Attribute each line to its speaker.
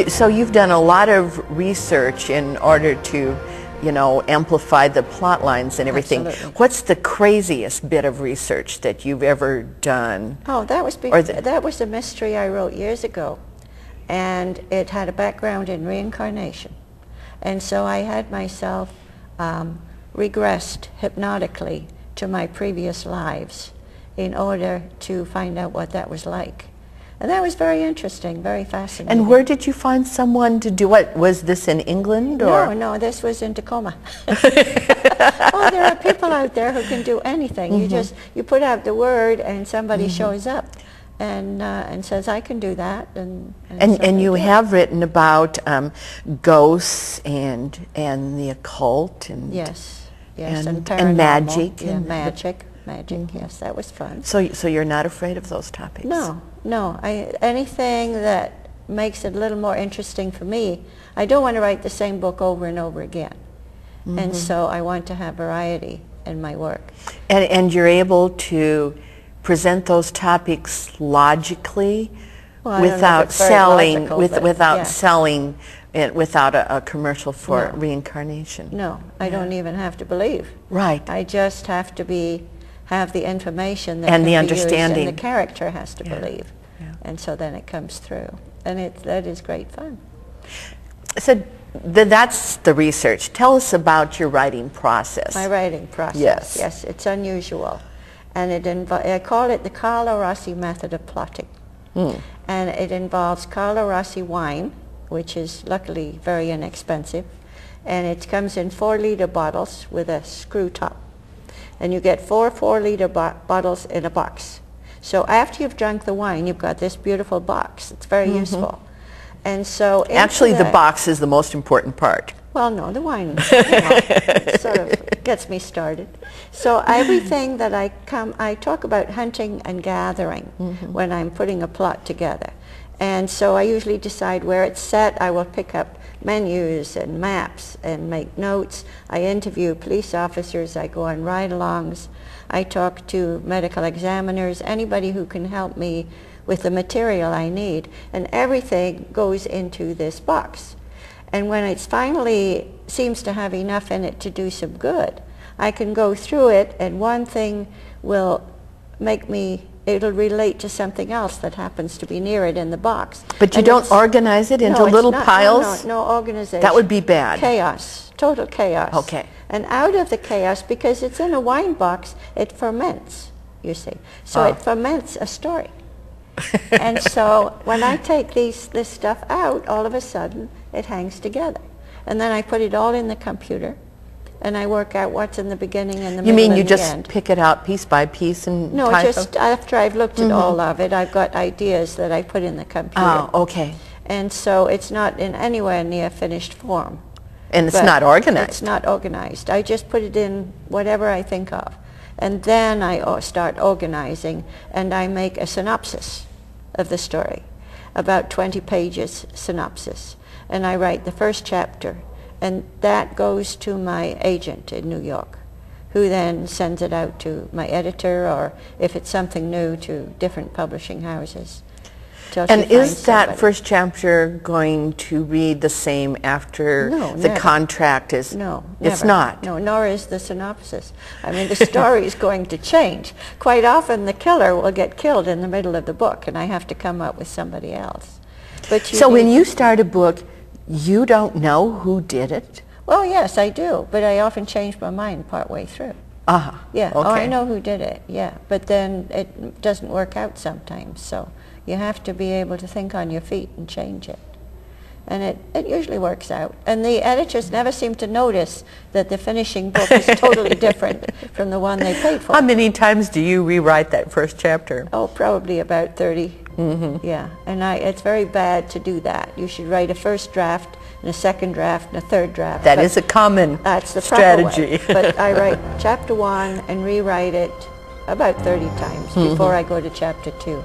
Speaker 1: So you've done a lot of research in order to, you know, amplify the plot lines and everything.
Speaker 2: Absolutely.
Speaker 1: What's the craziest bit of research that you've ever done?
Speaker 2: Oh, that was a mystery I wrote years ago, and it had a background in reincarnation. And so I had myself regressed hypnotically to my previous lives in order to find out what that was like. And that was very interesting, very fascinating.
Speaker 1: And where did you find someone to do it? Was this in England, or?
Speaker 2: No, this was in Tacoma. Oh, there are people out there who can do anything. You put out the word and somebody shows up and says, I can do that. And
Speaker 1: you have written about ghosts and the occult and
Speaker 2: yes,
Speaker 1: and
Speaker 2: paranormal,
Speaker 1: magic.
Speaker 2: Yeah, magic, yes, that was fun.
Speaker 1: So you're not afraid of those topics?
Speaker 2: No, anything that makes it a little more interesting for me. I don't want to write the same book over and over again. And so I want to have variety in my work.
Speaker 1: And you're able to present those topics logically, without selling, without a commercial for reincarnation.
Speaker 2: No, I don't even have to believe.
Speaker 1: Right.
Speaker 2: I just have to have the information that
Speaker 1: and
Speaker 2: can
Speaker 1: the
Speaker 2: be
Speaker 1: understanding,
Speaker 2: used, and the character has to believe, and so then it comes through, and that is great fun.
Speaker 1: So that's the research. Tell us about your writing process.
Speaker 2: My writing process. Yes, it's unusual, and I call it the Carlo Rossi method of plotting, and it involves Carlo Rossi wine, which is luckily very inexpensive, and it comes in 4-liter bottles with a screw top. And you get 4 4-liter bottles in a box. So after you've drunk the wine, you've got this beautiful box. It's very useful. And so
Speaker 1: actually, the box is the most important part.
Speaker 2: Well, no, the wine sort of gets me started. So everything that I talk about hunting and gathering when I'm putting a plot together. And so I usually decide where it's set. I will pick up menus and maps and make notes. I interview police officers. I go on ride-alongs. I talk to medical examiners, anybody who can help me with the material I need. And everything goes into this box. And when it finally seems to have enough in it to do some good, I can go through it, and one thing will it'll relate to something else that happens to be near it in the box.
Speaker 1: But you don't organize it into little piles?
Speaker 2: No organization.
Speaker 1: That would be bad.
Speaker 2: Chaos, total chaos.
Speaker 1: Okay.
Speaker 2: And out of the chaos, because it's in a wine box, it ferments, you see. So it ferments a story. And so when I take this stuff out, all of a sudden it hangs together. And then I put it all in the computer, and I work out what's in the beginning and the middle and the end.
Speaker 1: You mean you just pick it out piece by piece and
Speaker 2: No, just after I've looked at all of it, I've got ideas that I put in the computer.
Speaker 1: Oh, okay.
Speaker 2: And so it's not in anywhere near finished form.
Speaker 1: And it's not organized.
Speaker 2: It's not organized. I just put it in whatever I think of. And then I start organizing, and I make a synopsis of the story, about 20 pages synopsis. And I write the first chapter, and that goes to my agent in New York, who then sends it out to my editor, or if it's something new, to different publishing houses.
Speaker 1: And is that first chapter going to read the same after the contract is?
Speaker 2: No,
Speaker 1: it's not.
Speaker 2: No, nor is the synopsis. I mean, the story is going to change. Quite often the killer will get killed in the middle of the book, and I have to come up with somebody else. But so
Speaker 1: when you start a book, you don't know who did it?
Speaker 2: Well, yes, I do, but I often change my mind partway through. Yeah.
Speaker 1: Okay.
Speaker 2: Oh, I know who did it. Yeah, but then it doesn't work out sometimes. So you have to be able to think on your feet and change it. And it usually works out. And the editors never seem to notice that the finishing book is totally different from the one they paid for.
Speaker 1: How many times do you rewrite that first chapter?
Speaker 2: Oh, probably about 30. Yeah, and it's very bad to do that. You should write a first draft, and a second draft, and a third draft.
Speaker 1: That is a common strategy.
Speaker 2: But I write chapter 1 and rewrite it about 30 times before I go to chapter 2.